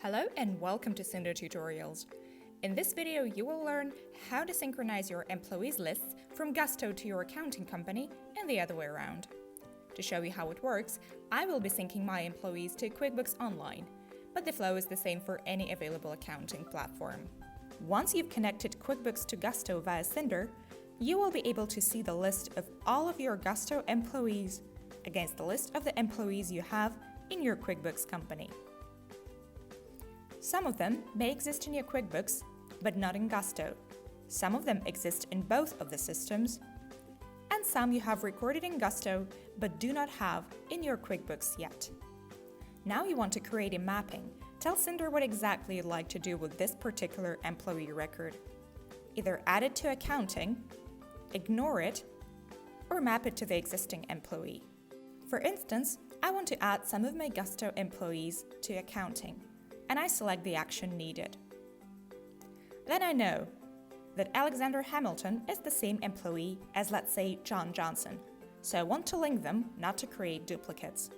Hello and welcome to Synder tutorials. In this video, you will learn how to synchronize your employees' lists from Gusto to your accounting company and the other way around. To show you how it works, I will be syncing my employees to QuickBooks Online, but the flow is the same for any available accounting platform. Once you've connected QuickBooks to Gusto via Synder, you will be able to see the list of all of your Gusto employees against the list of the employees you have in your QuickBooks company. Some of them may exist in your QuickBooks, but not in Gusto. Some of them exist in both of the systems, and some you have recorded in Gusto but do not have in your QuickBooks yet. Now you want to create a mapping. Tell Synder what exactly you'd like to do with this particular employee record. Either add it to accounting, ignore it, or map it to the existing employee. For instance, I want to add some of my Gusto employees to accounting, and I select the action needed. Then I know that Alexander Hamilton is the same employee as, let's say, John Johnson, so I want to link them, not to create duplicates.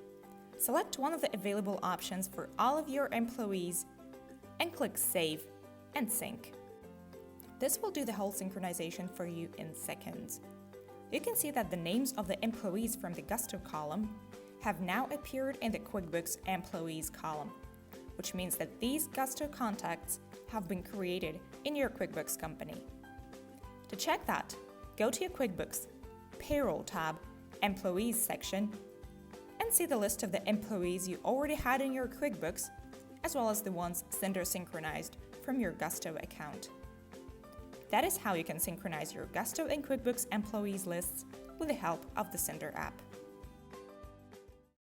Select one of the available options for all of your employees and click Save and Sync. This will do the whole synchronization for you in seconds. You can see that the names of the employees from the Gusto column have now appeared in the QuickBooks Employees column, which means that these Gusto contacts have been created in your QuickBooks company. To check that, go to your QuickBooks Payroll tab, Employees section, and see the list of the employees you already had in your QuickBooks, as well as the ones Synder synchronized from your Gusto account. That is how you can synchronize your Gusto and QuickBooks employees lists with the help of the Synder app.